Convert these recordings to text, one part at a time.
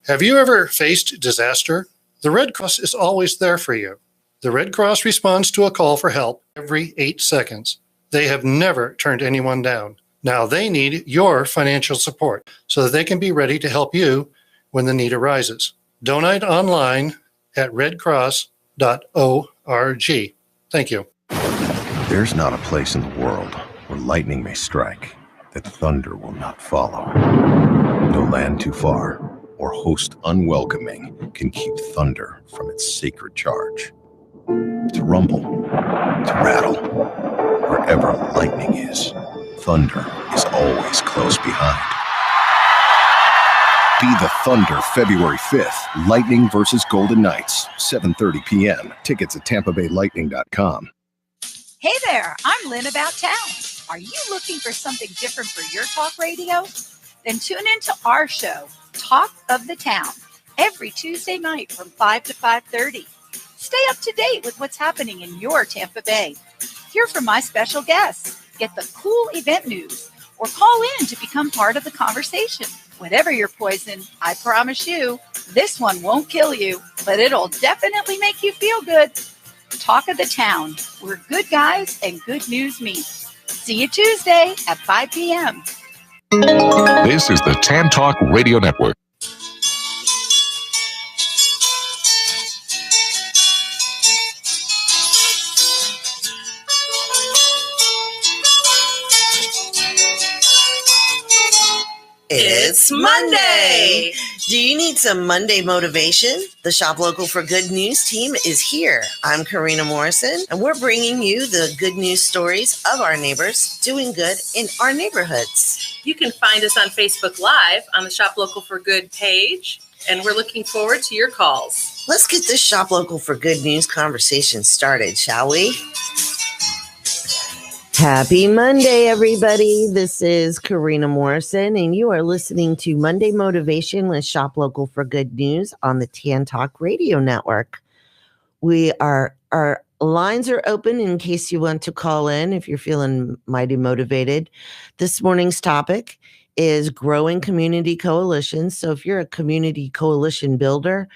Have you ever faced disaster? The Red Cross is always there for you. The Red Cross responds to a call for help every 8 seconds. They have never turned anyone down. Now they need your financial support so that they can be ready to help you when the need arises. Donate online at redcross.org. Thank you. There's not a place in the world where lightning may strike that thunder will not follow. No land too far or host unwelcoming can keep thunder from its sacred charge. To rumble, to rattle, wherever lightning is, thunder is always close behind. Be the Thunder February 5th, Lightning versus Golden Knights, 7:30 p.m. Tickets at TampaBayLightning.com. Hey there, I'm Lynn About Town. Are you looking for something different for your talk radio? Then tune into our show, Talk of the Town, every Tuesday night from 5 to 5:30. Stay up to date with what's happening in your Tampa Bay. Hear from my special guests, get the cool event news, or call in to become part of the conversation. Whatever your poison, I promise you, this one won't kill you, but it'll definitely make you feel good. Talk of the Town, where good guys and good news meet. See you Tuesday at 5 p.m. This is the Tan Talk Radio Network. It's Monday. Do you need some Monday motivation? The Shop Local for Good News team is here. I'm Karena Morrison, and we're bringing you the good news stories of our neighbors doing good in our neighborhoods. You can find us on Facebook Live on the Shop Local for Good page, and we're looking forward to your calls. Let's get this Shop Local for Good News conversation started, shall we? Happy Monday, everybody. This is Karena Morrison, and you are listening to Monday Motivation with Shop Local for Good News on the Tan Talk Radio Network. Our lines are open in case you want to call in if you're feeling mighty motivated. This morning's topic is growing community coalitions. So if you're a community coalition builder,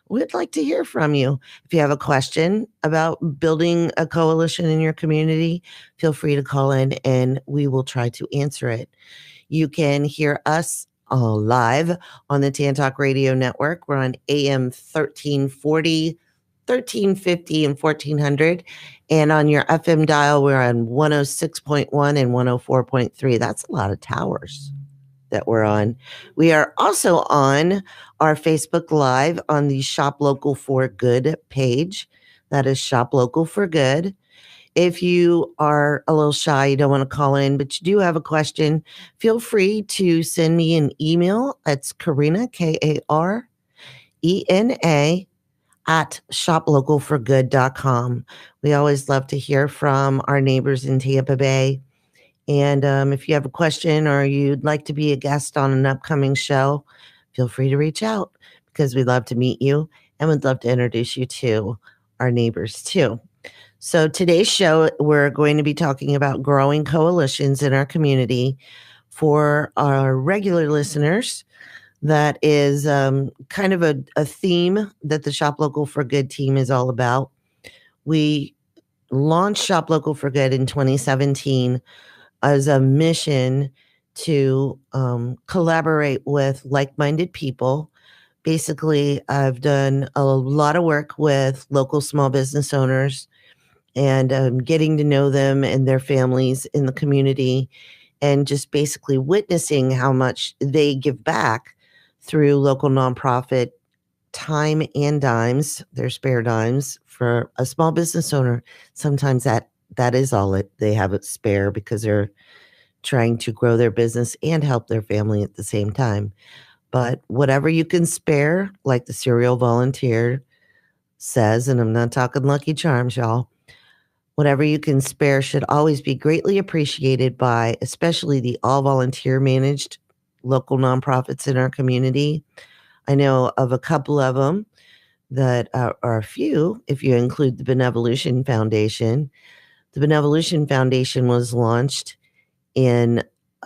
we'd like to hear from you. If you have a question about building a coalition in your community, feel free to call in and we will try to answer it. You can hear us live on the Tan Talk Radio Network. We're on AM 1340, 1350, and 1400. And on your FM dial, we're on 106.1 and 104.3. That's a lot of towers that we're on. We are also on our Facebook Live on the Shop Local for Good page. That is Shop Local for Good. If you are a little shy, you don't want to call in, but you do have a question, feel free to send me an email. It's Karena, Karena, at shoplocalforgood.com. We always love to hear from our neighbors in Tampa Bay. And if you have a question or you'd like to be a guest on an upcoming show, feel free to reach out because we'd love to meet you and would love to introduce you to our neighbors too. So today's show, we're going to be talking about growing coalitions in our community. For our regular listeners, that is kind of a theme that the Shop Local for Good team is all about. We launched Shop Local for Good in 2017 as a mission to collaborate with like-minded people. Basically, I've done a lot of work with local small business owners and getting to know them and their families in the community and just basically witnessing how much they give back through local nonprofit time and dimes, their spare dimes. For a small business owner, sometimes that is all they have at spare because they're trying to grow their business and help their family at the same time. But whatever you can spare, like the serial volunteer says, and I'm not talking Lucky Charms, y'all, whatever you can spare should always be greatly appreciated by especially the all volunteer managed local nonprofits in our community. I know of a couple of them that are a few, if you include the Benevolution Foundation. The Benevolution Foundation was launched in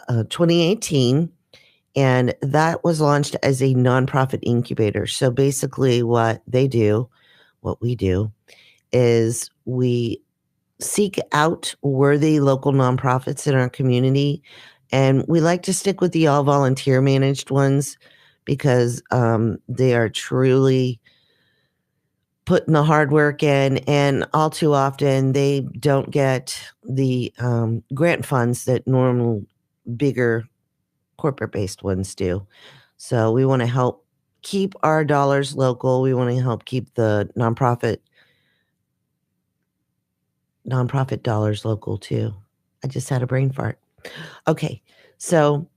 2018, And that was launched as a nonprofit incubator. So basically what we do, is we seek out worthy local nonprofits in our community. And we like to stick with the all volunteer managed ones because they are truly putting the hard work in, and all too often they don't get the grant funds that normal bigger corporate-based ones do. So we want to help keep our dollars local. We want to help keep the nonprofit dollars local too. I just had a brain fart. Okay, so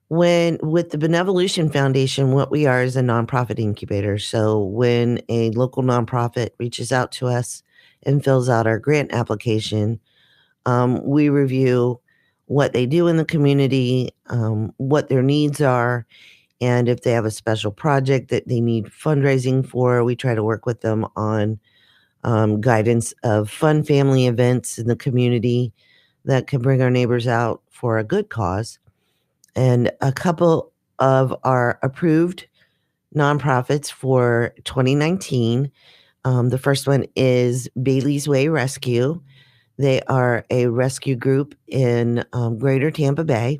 with the Benevolution Foundation, what we are is a nonprofit incubator. So when a local nonprofit reaches out to us and fills out our grant application, we review what they do in the community, what their needs are, and if they have a special project that they need fundraising for, we try to work with them on guidance of fun family events in the community that can bring our neighbors out for a good cause. And a couple of our approved nonprofits for 2019. The first one is Bailey's Way Rescue. They are a rescue group in Greater Tampa Bay.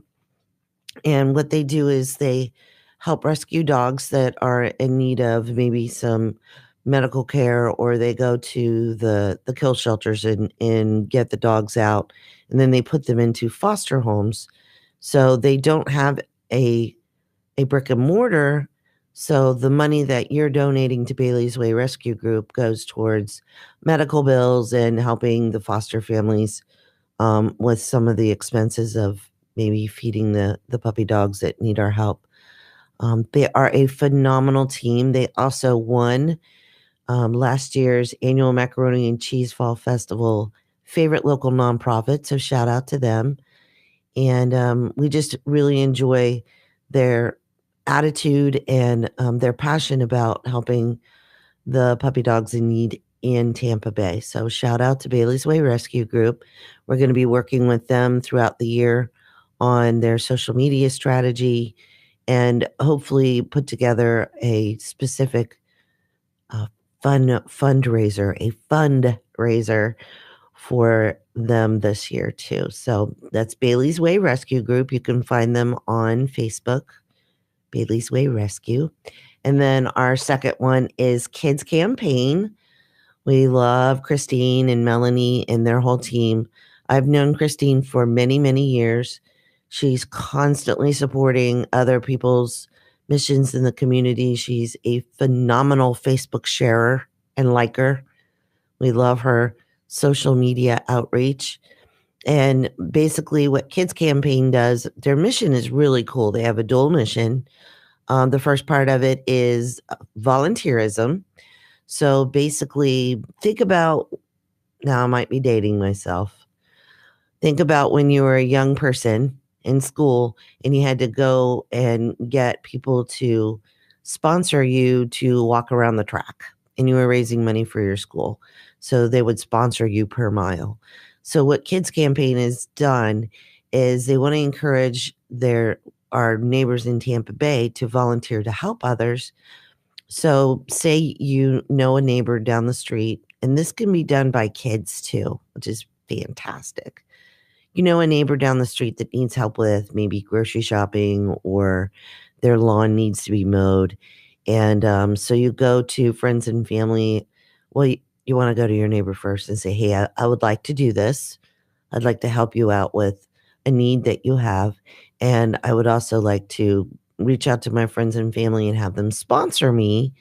And what they do is they help rescue dogs that are in need of maybe some medical care, or they go to the kill shelters and get the dogs out. And then they put them into foster homes. So they don't have a brick and mortar. So the money that you're donating to Bailey's Way Rescue Group goes towards medical bills and helping the foster families with some of the expenses of maybe feeding the puppy dogs that need our help. They are a phenomenal team. They also won last year's annual Macaroni and Cheese Fall Festival favorite local nonprofit. So shout out to them. And we just really enjoy their attitude and their passion about helping the puppy dogs in need in Tampa Bay. So shout out to Bailey's Way Rescue Group. We're going to be working with them throughout the year on their social media strategy and hopefully put together a specific fundraiser for them this year too. So that's Bailey's Way Rescue Group. You can find them on Facebook, Bailey's Way Rescue. And then our second one is Kids Campaign. We love Christine and Melanie and their whole team. I've known Christine for many, many years. She's constantly supporting other people's missions in the community. She's a phenomenal Facebook sharer and liker. We love her social media outreach. And basically what Kids Campaign does, their mission is really cool. They have a dual mission. The first part of it is volunteerism. So basically think about, now I might be dating myself. Think about when you were a young person in school and you had to go and get people to sponsor you to walk around the track, and you were raising money for your school. So they would sponsor you per mile. So what Kids Campaign has done is they want to encourage our neighbors in Tampa Bay to volunteer to help others. So say you know a neighbor down the street, and this can be done by kids too, which is fantastic. You know a neighbor down the street that needs help with maybe grocery shopping, or their lawn needs to be mowed. And so you go to friends and family. Well, you want to go to your neighbor first and say, hey, I would like to do this. I'd like to help you out with a need that you have. And I would also like to reach out to my friends and family and have them sponsor me.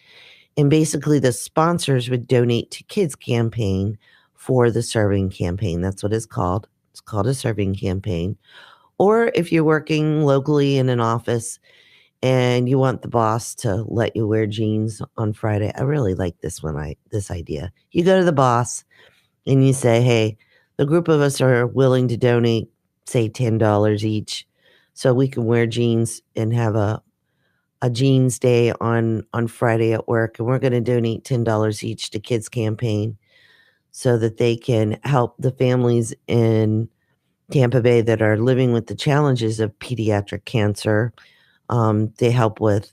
And basically the sponsors would donate to Kids Campaign for the serving campaign. That's what it's called. It's called a serving campaign. Or if you're working locally in an office and you want the boss to let you wear jeans on Friday. I really like this idea. You go to the boss and you say, hey, the group of us are willing to donate, say $10 each, so we can wear jeans and have a jeans day on Friday at work. And we're going to donate $10 each to Kids Campaign so that they can help the families in Tampa Bay that are living with the challenges of pediatric cancer. They help with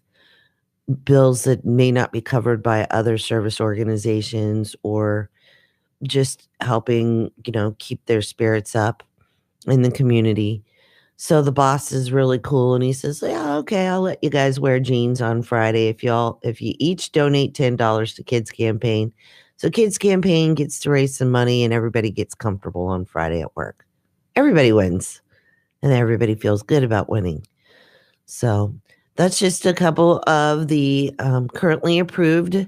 bills that may not be covered by other service organizations, or just helping, keep their spirits up in the community. So the boss is really cool, and he says, "Yeah, okay, I'll let you guys wear jeans on Friday if you each donate $10 to Kids Campaign." So Kids Campaign gets to raise some money, and everybody gets comfortable on Friday at work. Everybody wins, and everybody feels good about winning. So that's just a couple of the currently approved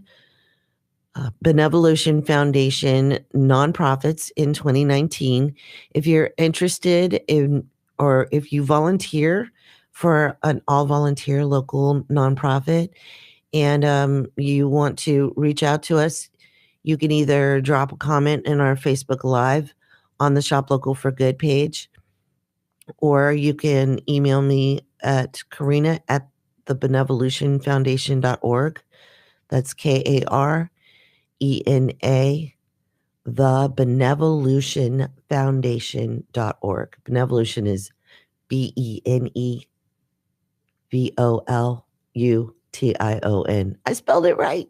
Benevolution Foundation nonprofits in 2019. If you're interested in, or if you volunteer for an all-volunteer local nonprofit, and you want to reach out to us, you can either drop a comment in our Facebook Live on the Shop Local for Good page, or you can email me at Karena at thebenevolutionfoundation.org. That's KARENA, thebenevolutionfoundation.org. Benevolution is BENEVOLUTION. I spelled it right.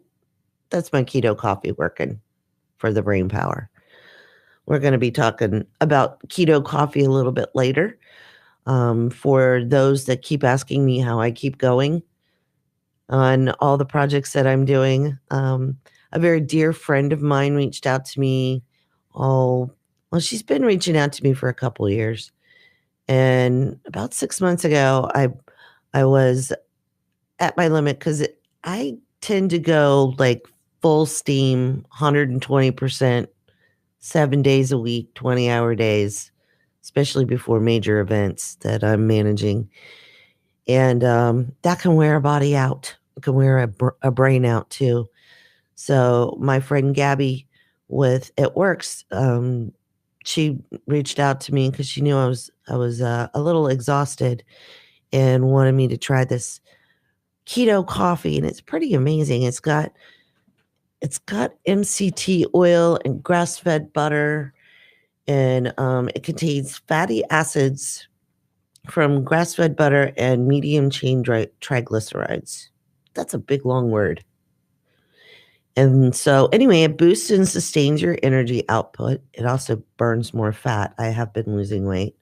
That's my keto coffee working for the brain power. We're going to be talking about keto coffee a little bit later. For those that keep asking me how I keep going on all the projects that I'm doing, a very dear friend of mine reached out to me. She's been reaching out to me for a couple of years. And about 6 months ago, I was at my limit, because I tend to go like full steam, 120%, 7 days a week, 20-hour days, especially before major events that I'm managing. And that can wear a body out. It can wear a brain out too. So my friend Gabby with It Works, she reached out to me because she knew I was a little exhausted and wanted me to try this keto coffee, and it's pretty amazing. It's got MCT oil and grass-fed butter, and it contains fatty acids from grass-fed butter and medium-chain triglycerides. That's a big, long word. And so anyway, it boosts and sustains your energy output. It also burns more fat. I have been losing weight.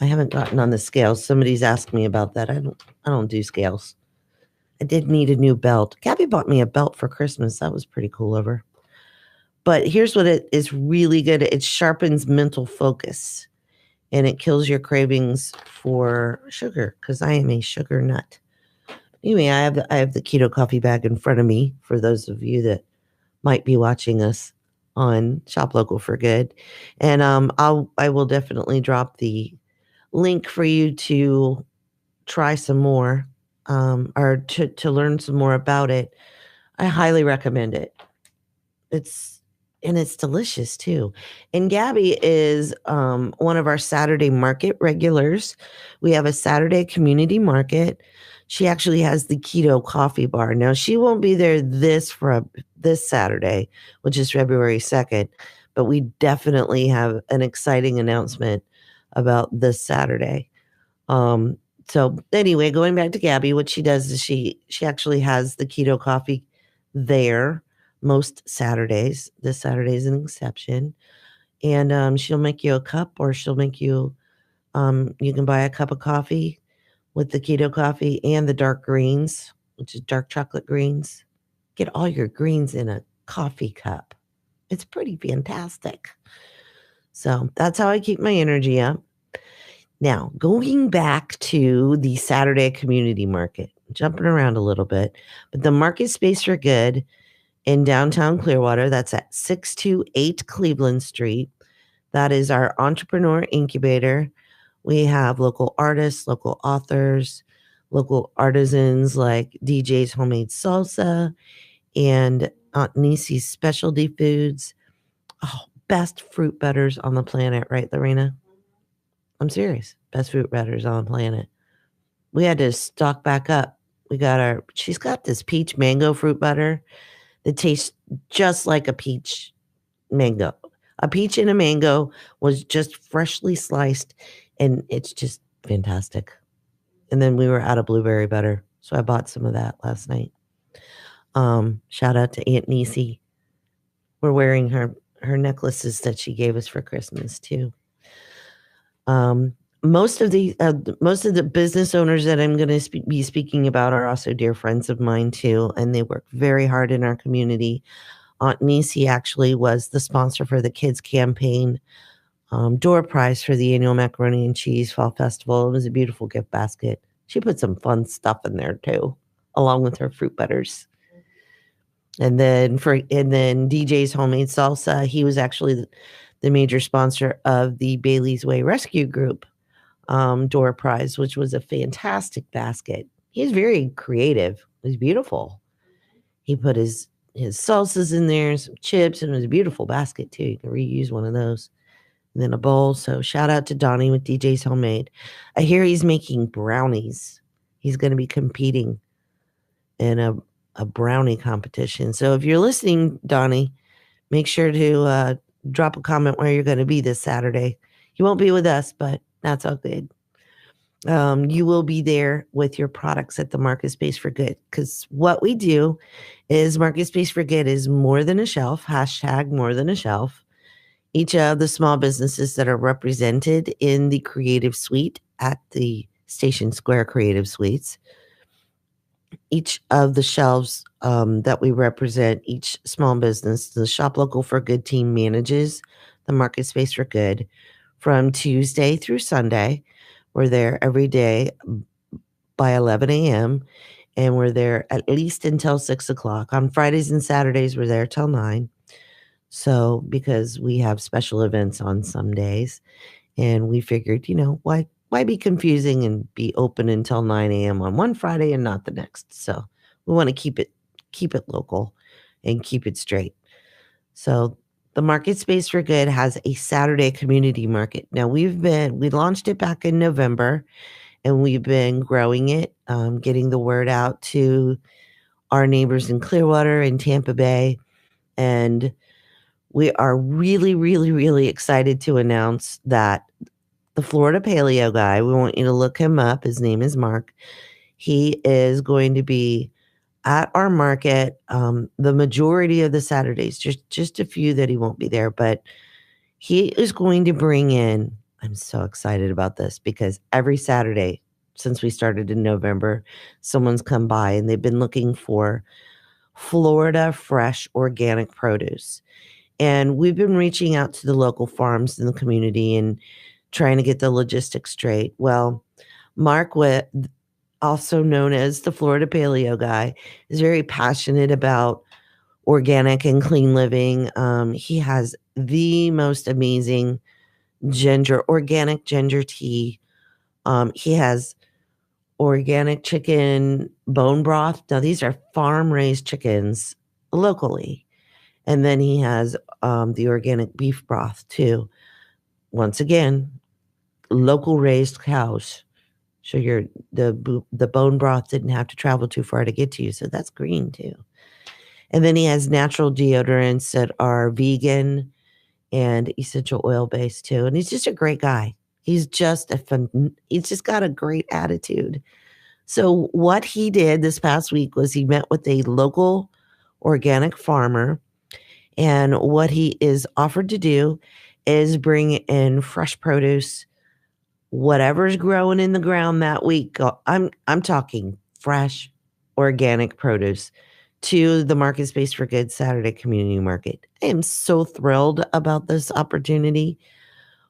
I haven't gotten on the scales. Somebody's asked me about that. I don't do scales. I did need a new belt. Gabby bought me a belt for Christmas. That was pretty cool of her. But here's what it is really good. It sharpens mental focus, and it kills your cravings for sugar, because I am a sugar nut. Anyway, I have the keto coffee bag in front of me for those of you that might be watching us on Shop Local for Good. And I will definitely drop the link for you to try some more, or to learn some more about it. I highly recommend it. It's delicious too. And Gabby is one of our Saturday market regulars. We have a Saturday community market. She actually has the keto coffee bar. Now, she won't be there this Saturday, which is February 2nd, but we definitely have an exciting announcement about this Saturday. So anyway, going back to Gabby, what she does is she actually has the keto coffee there most Saturdays. This Saturday is an exception. And she'll make you a cup, or she'll make you, you can buy a cup of coffee with the keto coffee and the dark greens, which is dark chocolate greens. Get all your greens in a coffee cup. It's pretty fantastic. So that's how I keep my energy up. Now, going back to the Saturday community market, jumping around a little bit, but the MarketSpace For Good in downtown Clearwater, that's at 628 Cleveland Street. That is our entrepreneur incubator. We have local artists, local authors, local artisans like DJ's Homemade Salsa and Aunt Nisi's Specialty Foods. Oh, best fruit butters on the planet, right, Lorena? I'm serious. Best fruit butters on the planet. We had to stock back up. She's got this peach mango fruit butter that tastes just like a peach mango. A peach and a mango was just freshly sliced, and it's just fantastic. And then we were out of blueberry butter, so I bought some of that last night. Shout out to Aunt Nisi. We're wearing her necklaces that she gave us for Christmas too. Most of the business owners that I'm going to be speaking about are also dear friends of mine too, and they work very hard in our community. Aunt Nisi actually was the sponsor for the kids campaign door prize for the annual Macaroni and Cheese Fall Festival. It was a beautiful gift basket. She put some fun stuff in there too, along with her fruit butters. And then DJ's Homemade Salsa, he was actually the major sponsor of the Bailey's Way Rescue Group door prize, which was a fantastic basket. He's very creative. It was beautiful. He put his salsas in there, some chips, and it was a beautiful basket too. You can reuse one of those. And then a bowl. So shout out to Donnie with DJ's Homemade. I hear he's making brownies. He's going to be competing in a brownie competition. So if you're listening, Donnie, make sure to drop a comment where you're going to be this Saturday. You won't be with us, but that's all good. You will be there with your products at the MarketSpace For Good, because what we do is MarketSpace For Good is more than a shelf, hashtag more than a shelf. Each of the small businesses that are represented in the Creative Suite at the Station Square Creative Suites, each of the shelves that we represent, each small business, the Shop Local For Good team manages the MarketSpace For Good from Tuesday through Sunday. We're there every day by 11 a.m. and we're there at least until 6 o'clock. On Fridays and Saturdays, we're there till 9. So because we have special events on some days, and we figured, why be confusing and be open until 9 a.m. on one Friday and not the next? So we want to keep it local and keep it straight. So the MarketSpace For Good has a Saturday community market. Now we launched it back in November, and we've been growing it, getting the word out to our neighbors in Clearwater and Tampa Bay. And we are really, really, really excited to announce that the Florida Paleo guy, we want you to look him up. His name is Mark. He is going to be at our market the majority of the Saturdays, just a few that he won't be there, but he is going to bring in, I'm so excited about this, because every Saturday since we started in November, someone's come by and they've been looking for Florida fresh organic produce. And we've been reaching out to the local farms in the community and trying to get the logistics straight. Well, Mark, also known as the Florida Paleo guy, is very passionate about organic and clean living. He has the most amazing organic ginger tea. He has organic chicken bone broth. Now, these are farm-raised chickens locally. And then he has the organic beef broth too. Once again, local raised cows. So the bone broth didn't have to travel too far to get to you. So that's green too. And then he has natural deodorants that are vegan and essential oil based too. And he's just a great guy. He's just got a great attitude. So what he did this past week was he met with a local organic farmer. And what he is offered to do is bring in fresh produce, whatever's growing in the ground that week. I'm talking fresh, organic produce to the MarketSpace For Good Saturday Community Market. I am so thrilled about this opportunity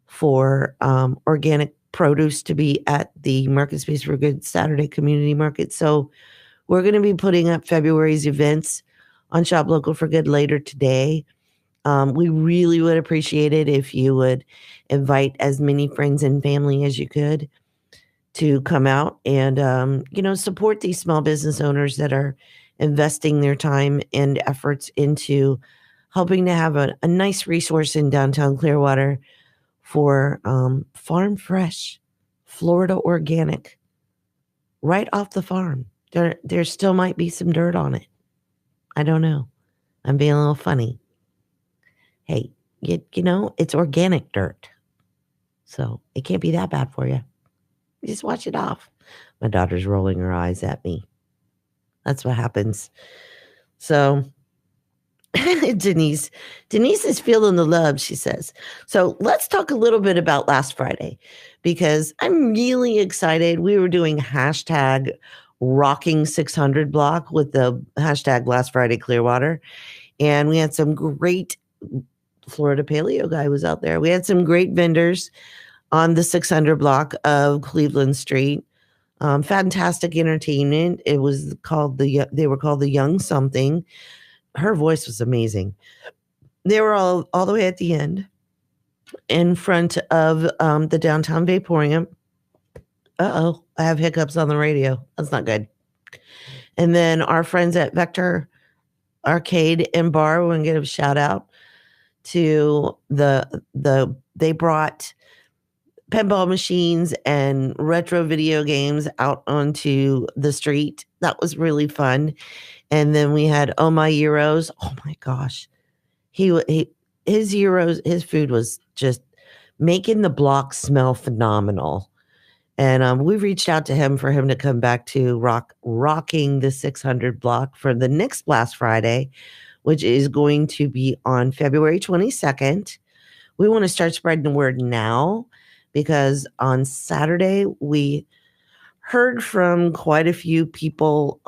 for organic produce to be at the MarketSpace For Good Saturday Community Market. So we're going to be putting up February's events on Shop Local For Good later today. We really would appreciate it if you would invite as many friends and family as you could to come out and, support these small business owners that are investing their time and efforts into helping to have a nice resource in downtown Clearwater for farm fresh, Florida organic, right off the farm. There still might be some dirt on it. I don't know. I'm being a little funny. Hey, it's organic dirt. So it can't be that bad for you. Just wash it off. My daughter's rolling her eyes at me. That's what happens. So Denise is feeling the love, she says. So let's talk a little bit about last Friday, because I'm really excited. We were doing hashtag rocking 600 block with the hashtag last Friday Clearwater. And we had some great Florida Paleo guy was out there. We had some great vendors on the 600 block of Cleveland Street. Fantastic entertainment. It was called they were called the Young Something. Her voice was amazing. They were all the way at the end in front of the downtown Vaporium. Uh-oh, I have hiccups on the radio. That's not good. And then our friends at Vector Arcade and Bar, we want to give a shout out to they brought pinball machines and retro video games out onto the street. That was really fun. And then we had Oh My Euros. Oh my gosh. His Euros, his food was just making the block smell phenomenal. And we reached out to him for him to come back to rocking the 600 block for the next Blast Friday, which is going to be on February 22nd. We want to start spreading the word now, because on Saturday we heard from quite a few people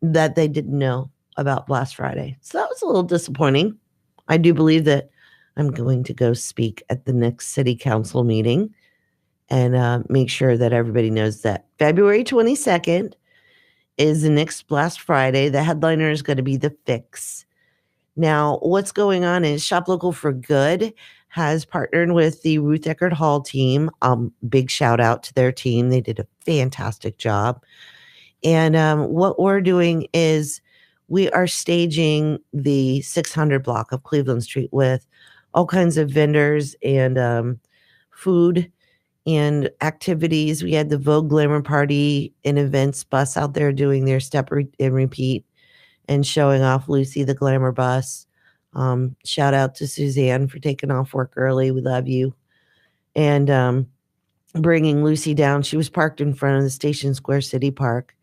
that they didn't know about Blast Friday. So that was a little disappointing. I do believe that I'm going to go speak at the next city council meeting and make sure that everybody knows that February 22nd is the next Blast Friday. The headliner is going to be The Fix. Now, what's going on is Shop Local for Good has partnered with the Ruth Eckerd Hall team. Big shout out to their team. They did a fantastic job. And what we're doing is we are staging the 600 block of Cleveland Street with all kinds of vendors and food and activities. We had the Vogue Glamour Party and events bus out there doing their step and repeat and showing off Lucy the Glamour Bus. Shout out to Suzanne for taking off work early. We love you. And bringing Lucy down. She was parked in front of the Station Square City Park.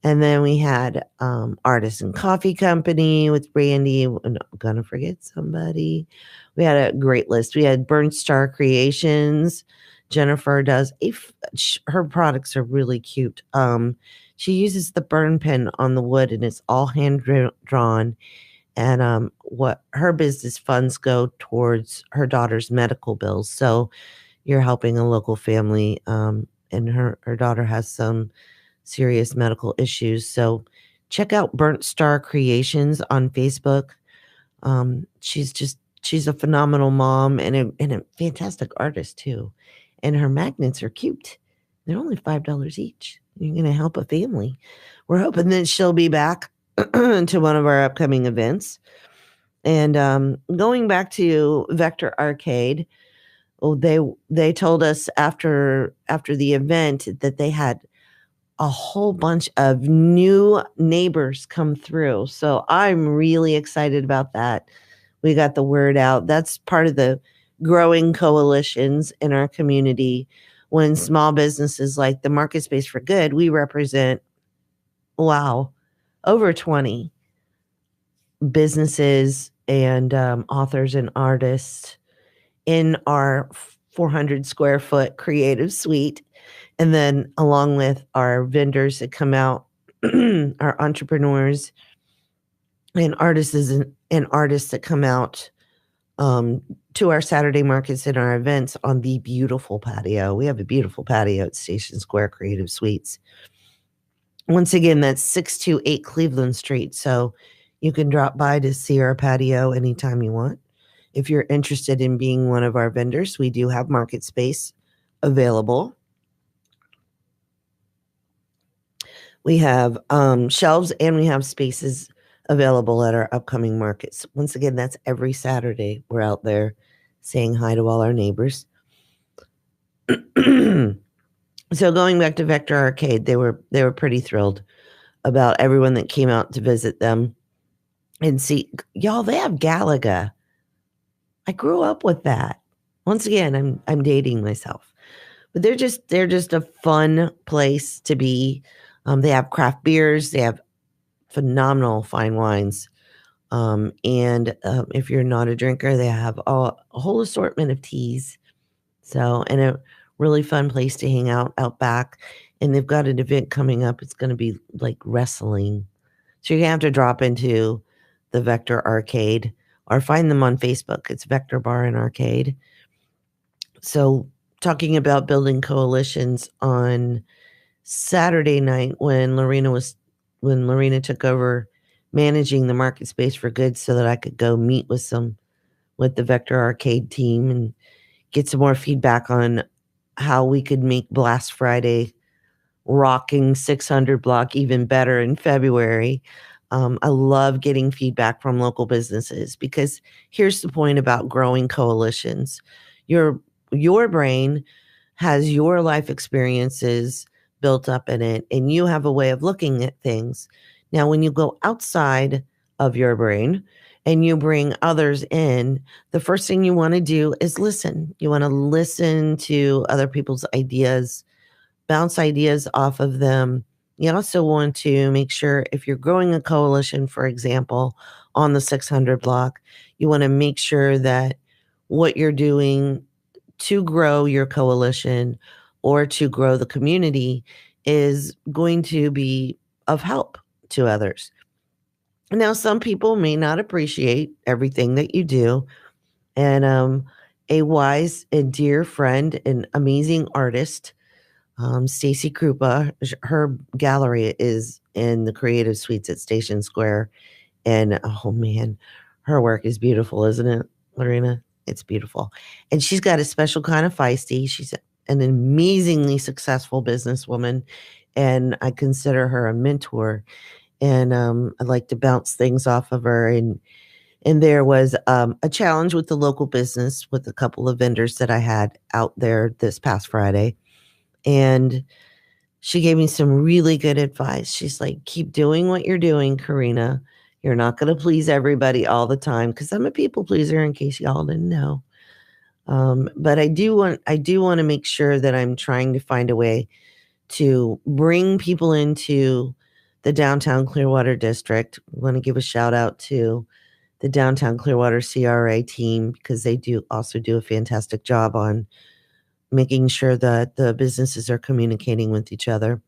And then we had Artisan Coffee Company with Brandy. I'm going to forget somebody. We had a great list. We had Burnt Star Creations. Jennifer does her products are really cute. She uses the burn pen on the wood, and it's all hand drawn. And what her business funds go towards her daughter's medical bills. So you're helping a local family, and her daughter has some serious medical issues. So check out Burnt Star Creations on Facebook. She's a phenomenal mom and a fantastic artist too. And her magnets are cute. They're only $5 each. You're going to help a family. We're hoping that she'll be back to one of our upcoming events. And going back to Vector Arcade, they told us after the event that they had a whole bunch of new neighbors come through. So I'm really excited about that. We got the word out. That's part of the growing coalitions in our community. When small businesses like the MarketSpace For Good, we represent, over 20 businesses and authors and artists in our 400 square foot creative suite. And then along with our vendors that come out, our entrepreneurs and artists that come out to our Saturday markets and our events on the beautiful patio. We have a beautiful patio at Station Square Creative Suites. Once again, that's 628 Cleveland Street. So you can drop by to see our patio anytime you want. If you're interested in being one of our vendors, we do have market space available. We have shelves and we have spaces available at our upcoming markets. Once again, that's every Saturday. We're out there saying hi to all our neighbors. So going back to Vector Arcade, they were pretty thrilled about everyone that came out to visit them and see. Y'all, they have Galaga. I grew up with that. Once again, I'm dating myself. But they're just a fun place to be. They have craft beers. They have phenomenal fine wines. And if you're not a drinker, they have a whole assortment of teas. So, and a really fun place to hang out back. And they've got an event coming up. It's going to be like wrestling. So you're going to have to drop into the Vector Arcade or find them on Facebook. It's Vector Bar and Arcade. So talking about building coalitions, on Saturday night when Lorena took over managing the MarketSpace For Good so that I could go meet with the Vector Arcade team and get some more feedback on how we could make Blast Friday rocking 600 block even better in February. I love getting feedback from local businesses, because here's the point about growing coalitions. Your brain has your life experiences built up in it, and you have a way of looking at things. Now, when you go outside of your brain and you bring others in, the first thing you want to do is listen. You want to listen to other people's ideas, bounce ideas off of them. You also want to make sure, if you're growing a coalition, for example, on the 600 block, you want to make sure that what you're doing to grow your coalition or to grow the community is going to be of help to others. Now, some people may not appreciate everything that you do. And a wise and dear friend and amazing artist, Stacy Krupa, her gallery is in the Creative Suites at Station Square. And oh man, her work is beautiful, isn't it, Lorena? It's beautiful. And she's got a special kind of feisty. She's an amazingly successful businesswoman, and I consider her a mentor. And I like to bounce things off of her. And there was a challenge with the local business with a couple of vendors that I had out there this past Friday. And she gave me some really good advice. She's like, keep doing what you're doing, Karena. You're not going to please everybody all the time, because I'm a people pleaser, in case y'all didn't know. But I do want to make sure that I'm trying to find a way to bring people into the downtown Clearwater district. I want to give a shout out to the downtown Clearwater CRA team, because they also do a fantastic job on making sure that the businesses are communicating with each other.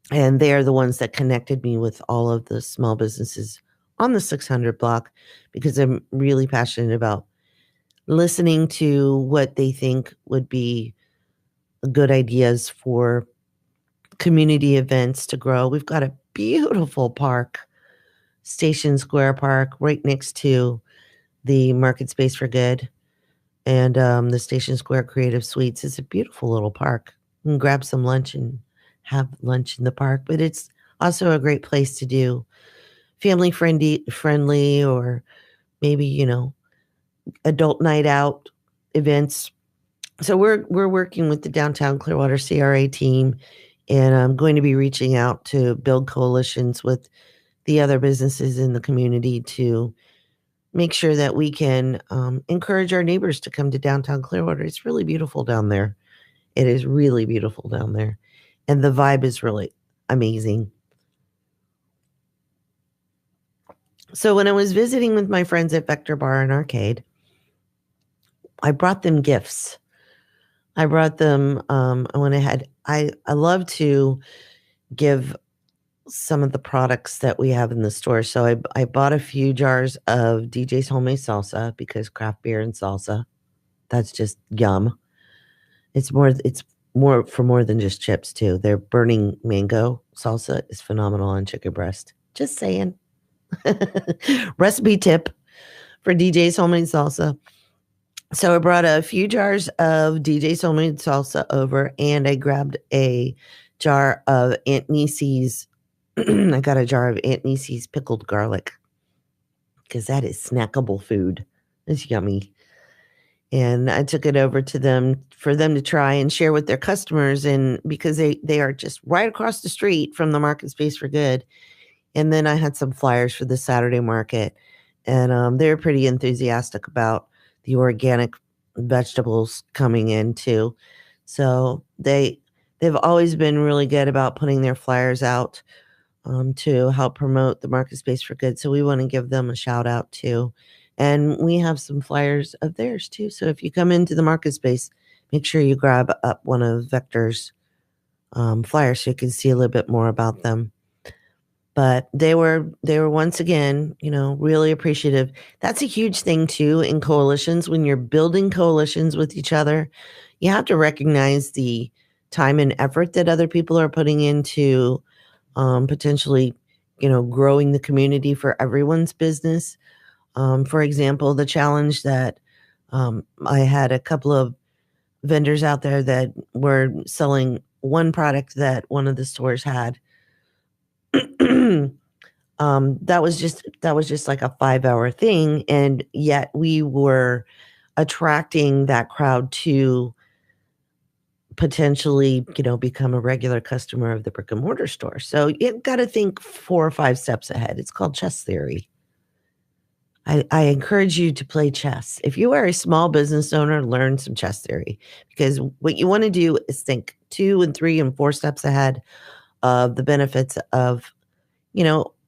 And they're the ones that connected me with all of the small businesses on the 600 block, because I'm really passionate about listening to what they think would be good ideas for community events to grow. We've got a beautiful park, Station Square Park, right next to the MarketSpace For Good. And the Station Square Creative Suites is a beautiful little park. You can grab some lunch and have lunch in the park, but it's also a great place to do family friendly, or maybe, adult night out events. So we're working with the downtown Clearwater CRA team, and I'm going to be reaching out to build coalitions with the other businesses in the community to make sure that we can encourage our neighbors to come to downtown Clearwater. It's really beautiful down there. It is really beautiful down there. And the vibe is really amazing. So when I was visiting with my friends at Vector Bar and Arcade, I brought them gifts. I brought them, I love to give some of the products that we have in the store. So I bought a few jars of DJ's Homemade Salsa, because craft beer and salsa, that's just yum. It's more for more than just chips too. Their burning mango salsa is phenomenal on chicken breast. Just saying. Recipe tip for DJ's Homemade Salsa. So I brought a few jars of DJ's Homemade Salsa over, and I grabbed a jar of Aunt Niecy's. I got a jar of Aunt Niecy's pickled garlic, because that is snackable food. It's yummy. And I took it over to them for them to try and share with their customers, and because they are just right across the street from the MarketSpace For Good. And then I had some flyers for the Saturday market, and they were pretty enthusiastic about the organic vegetables coming in too. So they've always been really good about putting their flyers out to help promote the MarketSpace for Good. So we want to give them a shout out too. And we have some flyers of theirs too. So if you come into the MarketSpace, make sure you grab up one of Vector's flyers so you can see a little bit more about them. But they were once again, really appreciative. That's a huge thing too in coalitions. When you're building coalitions with each other, you have to recognize the time and effort that other people are putting into potentially, growing the community for everyone's business. For example, the challenge that I had a couple of vendors out there that were selling one product that one of the stores had. That was just like a 5-hour thing. And yet we were attracting that crowd to potentially, become a regular customer of the brick and mortar store. So you've got to think 4 or 5 steps ahead. It's called chess theory. I encourage you to play chess. If you are a small business owner, learn some chess theory, because what you want to do is think 2 and 3 and 4 steps ahead of the benefits of,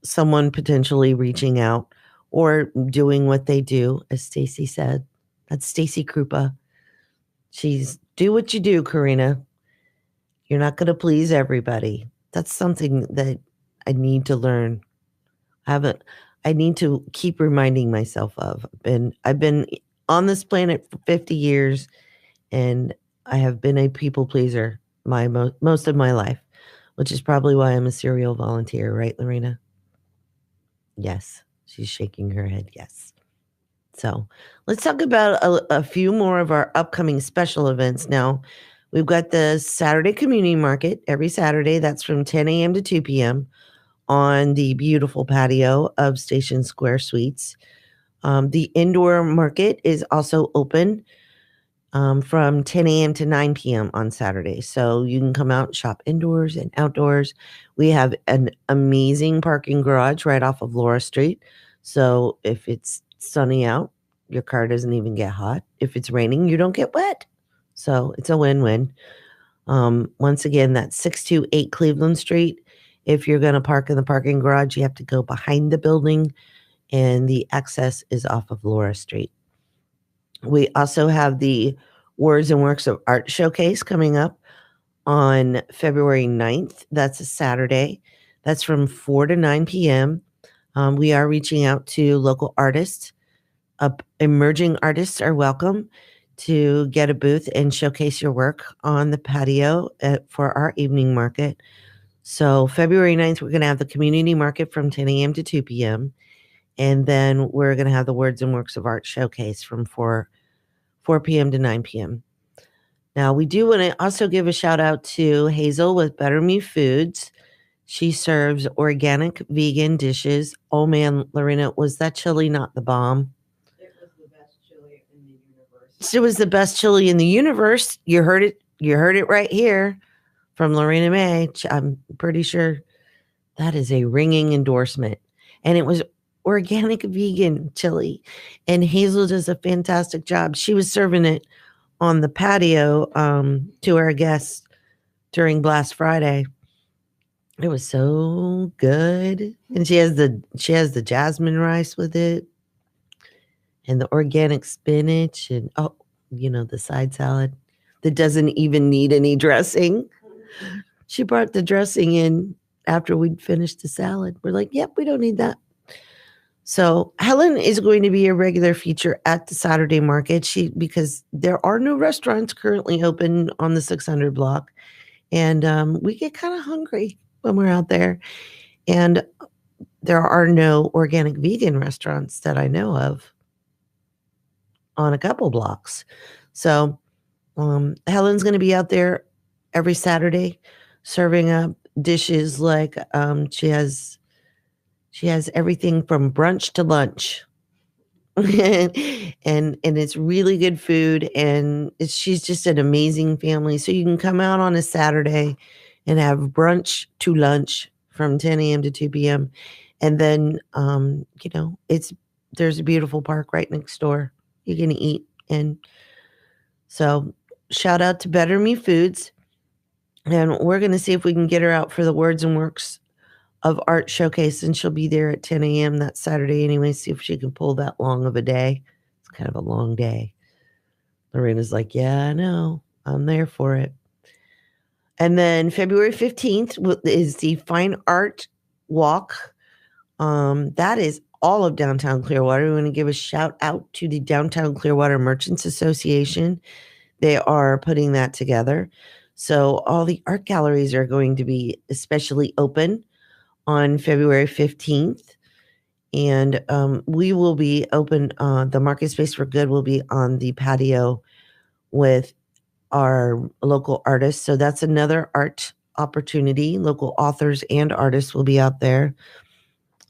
someone potentially reaching out or doing what they do. As Stacy said, that's Stacy Krupa. She's do what you do, Karena. You're not going to please everybody. That's something that I need to learn. I need to keep reminding myself of. I've been on this planet for 50 years, and I have been a people pleaser most of my life, which is probably why I'm a serial volunteer, right, Lorena? Yes, she's shaking her head. Yes. So let's talk about a few more of our upcoming special events. Now, we've got the Saturday Community Market every Saturday. That's from 10 a.m. to 2 p.m. on the beautiful patio of Station Square Suites. The indoor market is also open from 10 a.m. to 9 p.m. on Saturday. So you can come out and shop indoors and outdoors. We have an amazing parking garage right off of Laura Street. So if it's sunny out, your car doesn't even get hot. If it's raining, you don't get wet. So it's a win-win. Once again, that's 628 Cleveland Street. If you're going to park in the parking garage, you have to go behind the building, and the access is off of Laura Street. We also have the Words and Works of Art Showcase coming up on February 9th. That's a Saturday. That's from 4 to 9 p.m. We are reaching out to local artists. Emerging artists are welcome to get a booth and showcase your work on the patio for our evening market. So February 9th, we're going to have the community market from 10 a.m. to 2 p.m. And then we're going to have the Words and Works of Art Showcase from 4 p.m. to 9 p.m. Now, we do want to also give a shout out to Hazel with Better Me Foods. She serves organic vegan dishes. Oh man, Lorena, was that chili not the bomb? It was the best chili in the universe. It was the best chili in the universe. You heard it. You heard it right here from Lorena May. I'm pretty sure that is a ringing endorsement. And it was organic vegan chili. And Hazel does a fantastic job. She was serving it on the patio to our guests during Blast Friday. It was so good. And she has the jasmine rice with it and the organic spinach and the side salad that doesn't even need any dressing. She brought the dressing in after we'd finished the salad. We're like, yep, we don't need that. So Helen is going to be a regular feature at the Saturday market because there are no restaurants currently open on the 600 block. And we get kind of hungry when we're out there. And there are no organic vegan restaurants that I know of on a couple blocks. So Helen's going to be out there every Saturday serving up dishes like she has everything from brunch to lunch. and it's really good food, and she's just an amazing family. So you can come out on a Saturday and have brunch to lunch from 10 a.m. to 2 p.m. And then, there's a beautiful park right next door. You can eat. And so shout out to Better Me Foods. And we're going to see if we can get her out for the Words and Works of Art Showcase. And she'll be there at 10 a.m. that Saturday anyway. See if she can pull that long of a day. It's kind of a long day. Lorena's like, yeah, I know. I'm there for it. And then February 15th is the Fine Art Walk. That is all of downtown Clearwater. We want to give a shout out to the Downtown Clearwater Merchants Association. They are putting that together. So all the art galleries are going to be especially open on February 15th. And we will be open. The MarketSpace For Good will be on the patio with our local artists. So that's another art opportunity. Local authors and artists will be out there.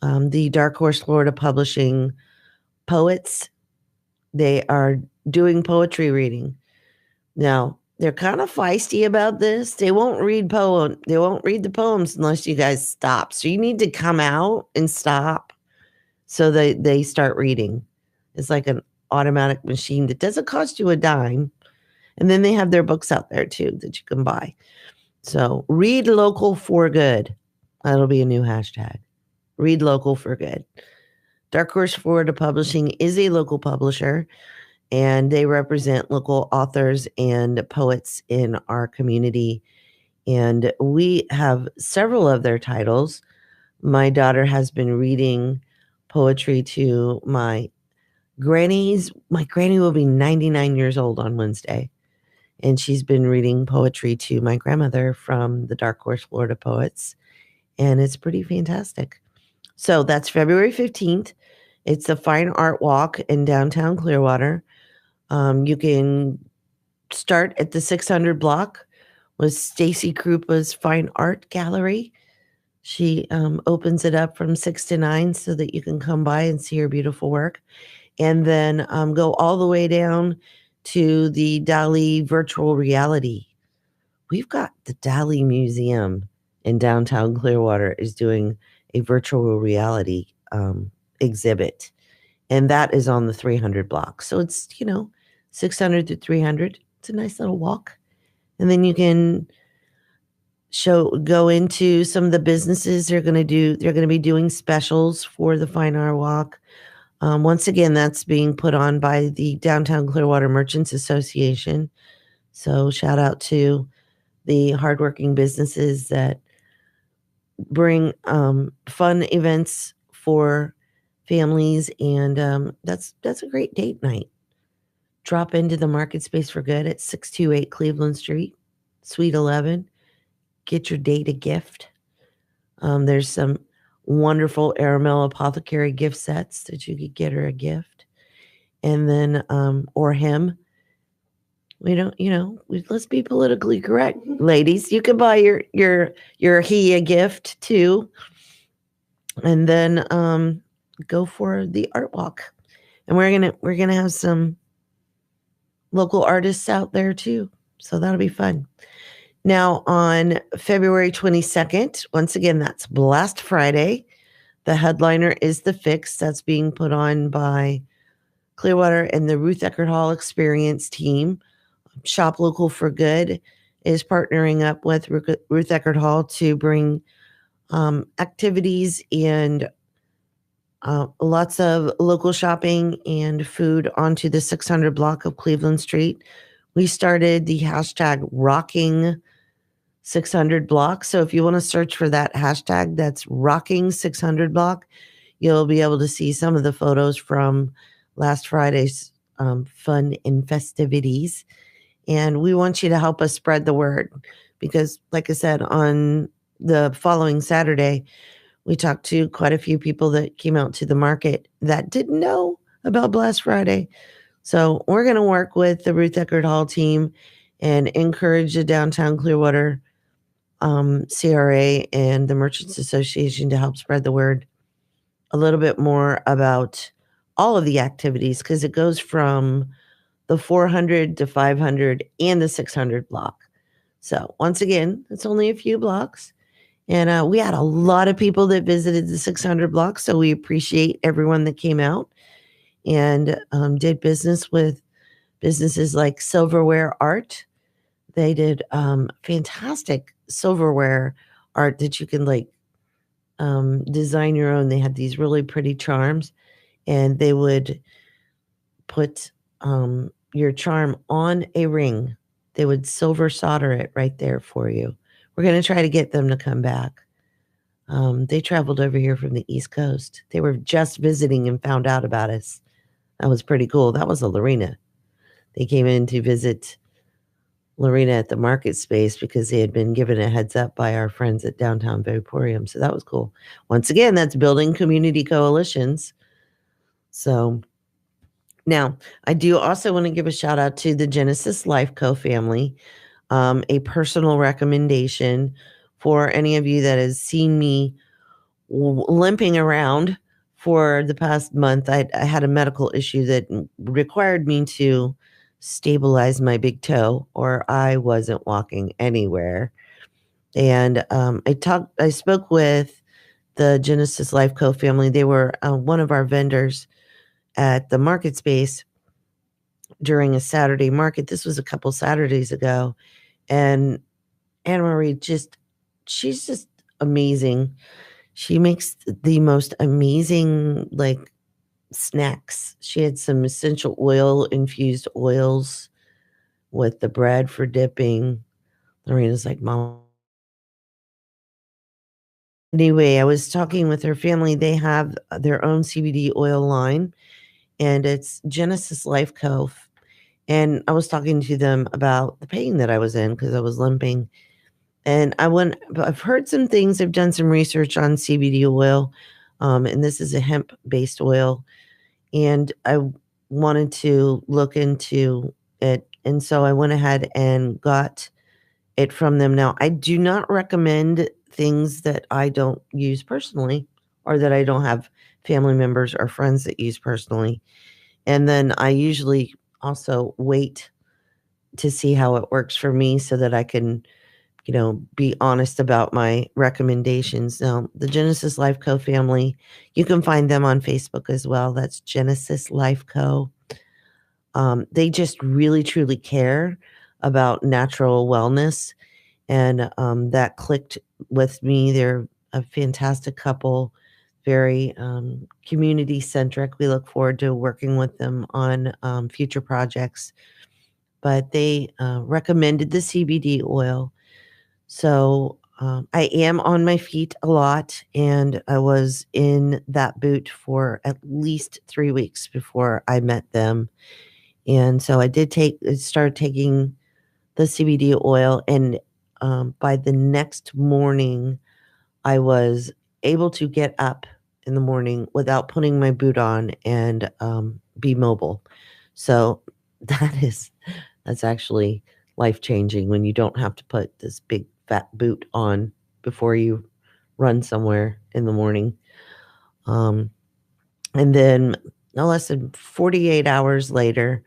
The Dark Horse Florida Publishing poets, they are doing poetry reading. Now, they're kind of feisty about this. They won't read the poems unless you guys stop. So you need to come out and stop so they start reading. It's like an automatic machine that doesn't cost you a dime. And then they have their books out there too that you can buy. So read local for good. That'll be a new hashtag. Read local for good. Dark Horse Florida Publishing is a local publisher, and they represent local authors and poets in our community. And we have several of their titles. My daughter has been reading poetry to my grannies. My granny will be 99 years old on Wednesday. And she's been reading poetry to my grandmother from the Dark Horse Florida Poets. And it's pretty fantastic. So that's February 15th. It's a Fine Art Walk in downtown Clearwater. You can start at the 600 block with Stacy Krupa's Fine Art Gallery. She opens it up from 6 to 9 so that you can come by and see her beautiful work. And then go all the way down to the Dali Virtual Reality. We've got the Dali Museum in downtown Clearwater is doing a virtual reality exhibit. And that is on the 300 block. So it's, 600 to 300. It's a nice little walk. And then you can go into some of the businesses they're going to be doing specials for the Fine Art Walk. Once again, that's being put on by the Downtown Clearwater Merchants Association. So shout out to the hardworking businesses that bring fun events for families. And that's a great date night. Drop into the MarketSpace For Good at 628 Cleveland Street, Suite 11. Get your date a gift. There's some wonderful Aramel Apothecary gift sets that you could get her a gift. And then, or him. We don't, let's be politically correct, ladies. You can buy your he a gift too. And then go for the art walk. And we're gonna have some local artists out there too. So that'll be fun. Now, on February 22nd, once again, that's Blast Friday. The headliner is The Fix. That's being put on by Clearwater and the Ruth Eckerd Hall Experience team. Shop Local for Good is partnering up with Ruth Eckerd Hall to bring activities and lots of local shopping and food onto the 600 block of Cleveland Street. We started the hashtag Rocking 600 block. So if you want to search for that hashtag, that's Rocking 600 block, you'll be able to see some of the photos from last Friday's fun and festivities. And we want you to help us spread the word because, like I said, on the following Saturday, we talked to quite a few people that came out to the market that didn't know about Blast Friday. So we're going to work with the Ruth Eckerd Hall team and encourage the Downtown Clearwater CRA and the Merchants Association to help spread the word a little bit more about all of the activities because it goes from the 400 to 500 and the 600 block. So once again, it's only a few blocks. And we had a lot of people that visited the 600 block. So we appreciate everyone that came out and did business with businesses like Silverware Art, they did fantastic silverware art that you can design your own. They had these really pretty charms, and they would put your charm on a ring. They would silver solder it right there for you. We're going to try to get them to come back. They traveled over here from the East Coast. They were just visiting and found out about us. That was pretty cool. That was a Lorena. They came in to visit Lorena at the MarketSpace because they had been given a heads up by our friends at Downtown Vaporium. So that was cool. Once again, that's building community coalitions. So now I do also want to give a shout out to the Genesis Life Co family. A personal recommendation for any of you that has seen me limping around for the past month. I had a medical issue that required me to stabilize my big toe, or I wasn't walking anywhere. And I spoke with the Genesis Life Co family. They were one of our vendors at the MarketSpace during a Saturday market. This was a couple Saturdays ago. And Anna Marie she's just amazing. She makes the most amazing snacks. She had some essential oil infused oils with the bread for dipping. Lorena's like, Mom. Anyway, I was talking with her family. They have their own CBD oil line, and it's Genesis Life Co. And I was talking to them about the pain that I was in because I was limping. And I've heard some things. I've done some research on CBD oil, and this is a hemp-based oil. And I wanted to look into it. And so I went ahead and got it from them. Now, I do not recommend things that I don't use personally, or that I don't have family members or friends that use personally. And then I usually also wait to see how it works for me so that I can, be honest about my recommendations. Now, the Genesis Life Co family, you can find them on Facebook as well. That's Genesis Life Co. They just really, truly care about natural wellness. And that clicked with me. They're a fantastic couple, very community-centric. We look forward to working with them on future projects. But they recommended the CBD oil. So I am on my feet a lot, and I was in that boot for at least 3 weeks before I met them. And so I started taking the CBD oil, and by the next morning, I was able to get up in the morning without putting my boot on and be mobile. So that's actually life-changing when you don't have to put this big fat boot on before you run somewhere in the morning. And then no less than 48 hours later,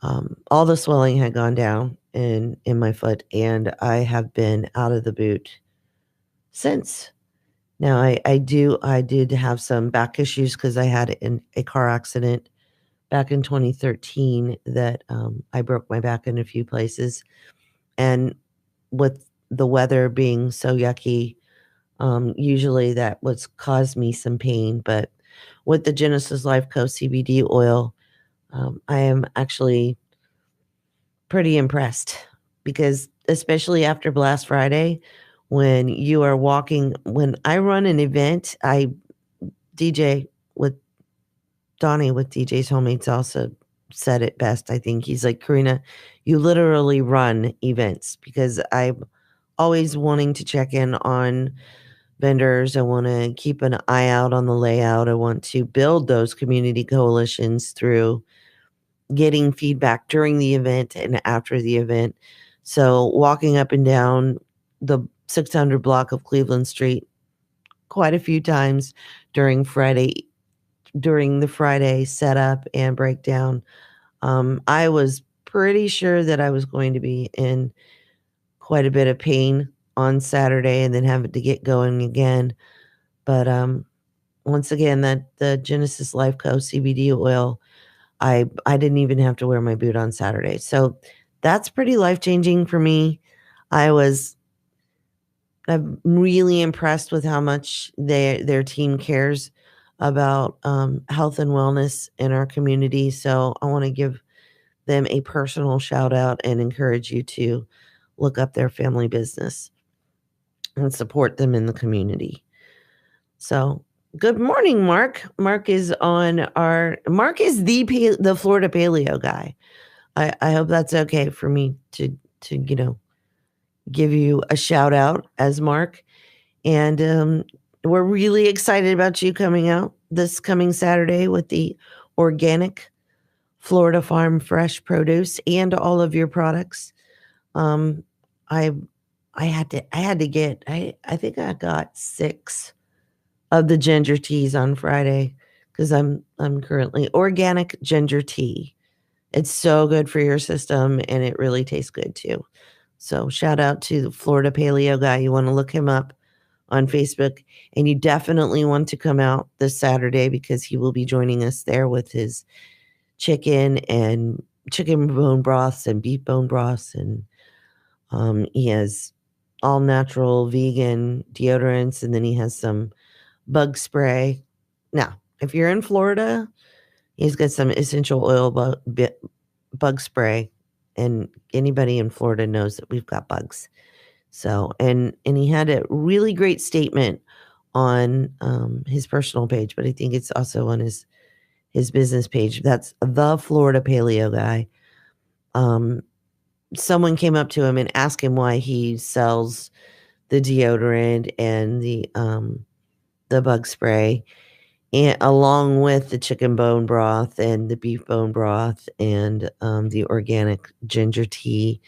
all the swelling had gone down in my foot, and I have been out of the boot since. Now, I did have some back issues because I had a car accident back in 2013 that I broke my back in a few places. And with the weather being so yucky, usually that was caused me some pain. But with the Genesis Life Co CBD oil, I am actually pretty impressed, because especially after Blast Friday, when you are walking, when I run an event, I DJ with Donnie with DJ's Homemates also said it best. I think he's like, Karena, you literally run events, because I'm always wanting to check in on vendors. I want to keep an eye out on the layout. I want to build those community coalitions through getting feedback during the event and after the event. So walking up and down the 600 block of Cleveland Street quite a few times during the Friday setup and breakdown, I was pretty sure that I was going to be in quite a bit of pain on Saturday and then having to get going again. But once again, the Genesis Life Co CBD oil, I didn't even have to wear my boot on Saturday. So that's pretty life-changing for me. I'm really impressed with how much their team cares about health and wellness in our community. So I want to give them a personal shout out and encourage you to look up their family business and support them in the community. So good morning, Mark. Mark is the Florida paleo guy. I hope that's okay for me to give you a shout out as Mark. And we're really excited about you coming out this coming Saturday with the organic Florida farm fresh produce and all of your products. I think I got 6 of the ginger teas on Friday because I'm currently organic ginger tea. It's so good for your system and it really tastes good too. So shout out to the Florida Paleo guy. You want to look him up on Facebook, and you definitely want to come out this Saturday because he will be joining us there with his chicken bone broths and beef bone broths, and he has all natural vegan deodorants, and then he has some bug spray. Now, if you're in Florida, he's got some essential oil bug spray, and anybody in Florida knows that we've got bugs. So, and he had a really great statement on his personal page, but I think it's also on his business page. That's the Florida Paleo guy. Someone came up to him and asked him why he sells the deodorant and the bug spray, and along with the chicken bone broth and the beef bone broth and the organic ginger tea.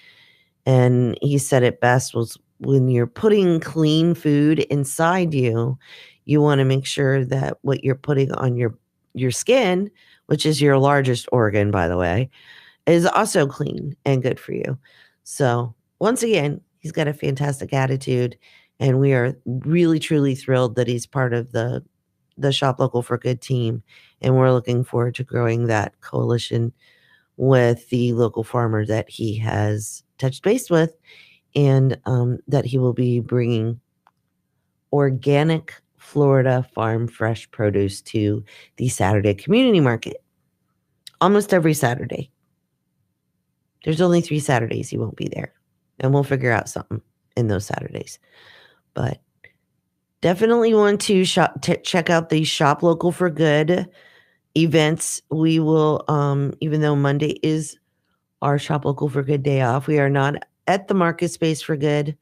And he said it best was, when you're putting clean food inside you, you want to make sure that what you're putting on your skin, which is your largest organ, by the way, is also clean and good for you. So once again, he's got a fantastic attitude, and we are really, truly thrilled that he's part of the Shop Local for Good team. And we're looking forward to growing that coalition with the local farmer that he has touched base with, and that he will be bringing organic Florida farm fresh produce to the Saturday community market. Almost every Saturday. There's only 3 Saturdays he won't be there, and we'll figure out something in those Saturdays. But definitely want to check out the Shop Local for Good events. We will, even though Monday is our Shop Local for Good day off, we are not at the MarketSpace for Good.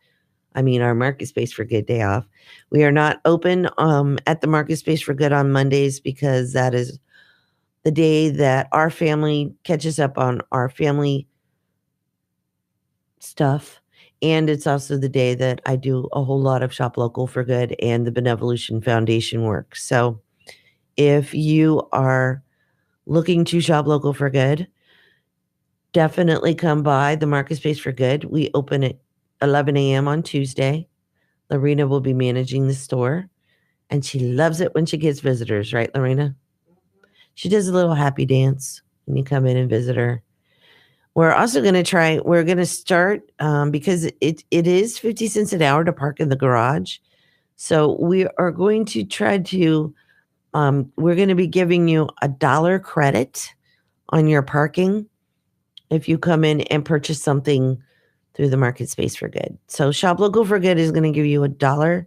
Our MarketSpace for Good day off. We are not open at the MarketSpace for Good on Mondays because that is the day that our family catches up on our family stuff. And it's also the day that I do a whole lot of Shop Local for Good and the Benevolution Foundation work. So if you are looking to Shop Local for Good, definitely come by the MarketSpace for Good. We open at 11 a.m. on Tuesday. Lorena will be managing the store, and she loves it when she gets visitors, right, Lorena? She does a little happy dance when you come in and visit her. We're also going to start, because it is 50 cents an hour to park in the garage. So we are going to try to, we're going to be giving you $1 credit on your parking if you come in and purchase something through the MarketSpace for Good. So Shop Local for Good is going to give you $1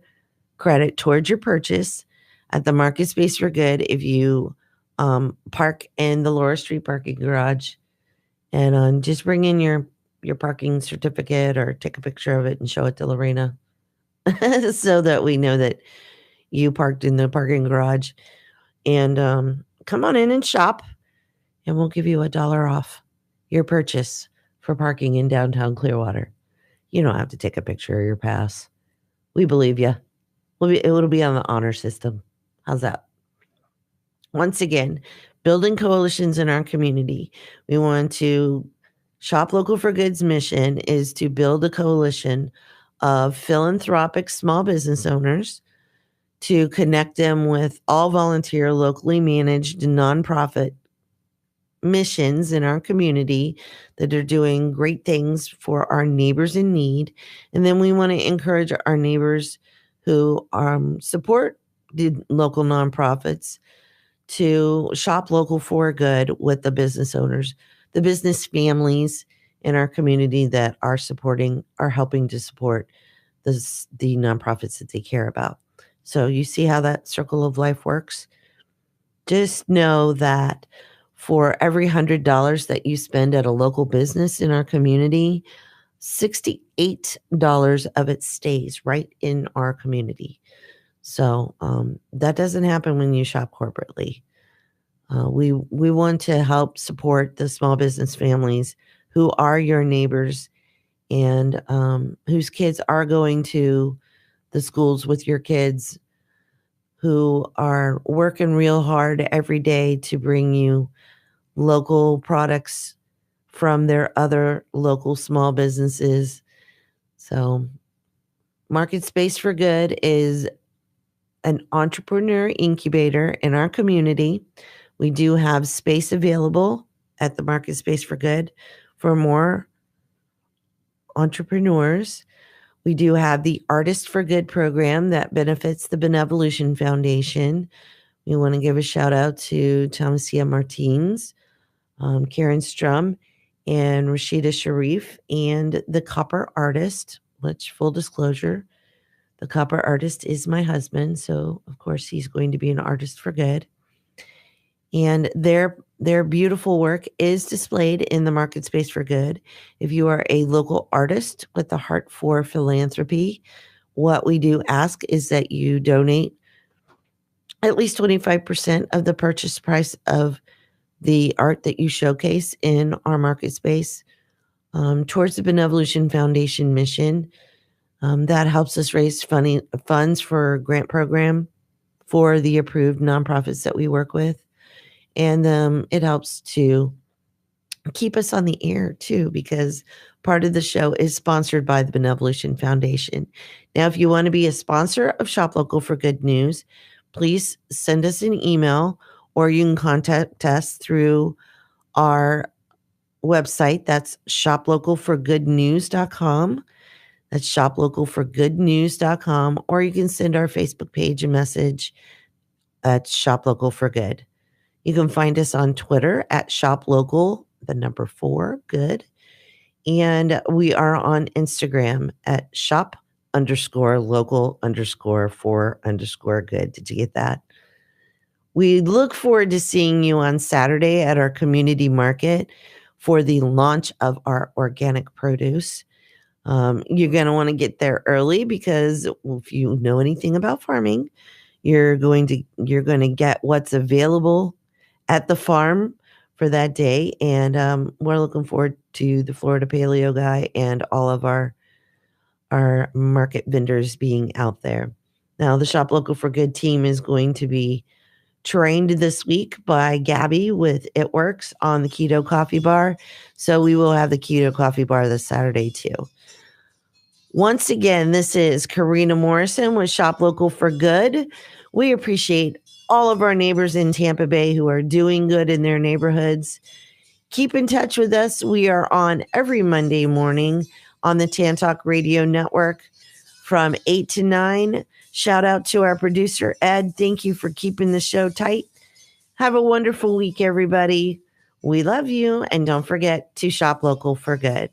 credit towards your purchase at the MarketSpace for Good if you park in the Laura Street parking garage, and just bring in your parking certificate or take a picture of it and show it to Lorena so that we know that you parked in the parking garage. And come on in and shop, and we'll give you $1 off your purchase for parking in downtown Clearwater. You don't have to take a picture of your pass. We believe you. It'll be on the honor system. How's that? Once again, building coalitions in our community. We want to, Shop Local for Good's mission is to build a coalition of philanthropic small business owners to connect them with all volunteer, locally managed nonprofit missions in our community that are doing great things for our neighbors in need. And then we want to encourage our neighbors who support the local nonprofits to shop local for good with the business owners, the business families in our community that are helping to support the nonprofits that they care about. So you see how that circle of life works? Just know that for every $100 that you spend at a local business in our community, $68 of it stays right in our community. So that doesn't happen when you shop corporately. We want to help support the small business families who are your neighbors and whose kids are going to the schools with your kids, who are working real hard every day to bring you local products from their other local small businesses. So MarketSpace for Good is an entrepreneur incubator in our community. We do have space available at the MarketSpace for Good for more entrepreneurs. We do have the Artist for Good program that benefits the Benevolution Foundation. We want to give a shout out to Thomasia Martins, Karen Strum, and Rashida Sharif, and the Copper Artist, which, full disclosure, the Copper Artist is my husband, so of course he's going to be an artist for good. And their beautiful work is displayed in the MarketSpace for Good. If you are a local artist with a heart for philanthropy, what we do ask is that you donate at least 25% of the purchase price of the art that you showcase in our MarketSpace towards the Benevolution Foundation mission. That helps us raise funds for a grant program for the approved nonprofits that we work with. And it helps to keep us on the air too, because part of the show is sponsored by the Benevolution Foundation. Now, if you want to be a sponsor of Shop Local for Good News, please send us an email, or you can contact us through our website. That's shoplocalforgoodnews.com. That's shoplocalforgoodnews.com. Or you can send our Facebook page a message at Shop Local for Good. You can find us on Twitter at shoplocal, 4 good. And we are on Instagram at shop_local_4_good. Did you get that? We look forward to seeing you on Saturday at our community market for the launch of our organic produce. You're going to want to get there early because if you know anything about farming, you're going to get what's available at the farm for that day. And we're looking forward to the Florida Paleo Guy and all of our market vendors being out there. Now, the Shop Local for Good team is going to be trained this week by Gabby with It Works on the Keto Coffee Bar. So we will have the Keto Coffee Bar this Saturday too. Once again, this is Karena Morrison with Shop Local for Good. We appreciate all of our neighbors in Tampa Bay who are doing good in their neighborhoods. Keep in touch with us. We are on every Monday morning on the Tan Talk Radio Network from 8 to 9. Shout out to our producer, Ed. Thank you for keeping the show tight. Have a wonderful week, everybody. We love you. And don't forget to shop local for good.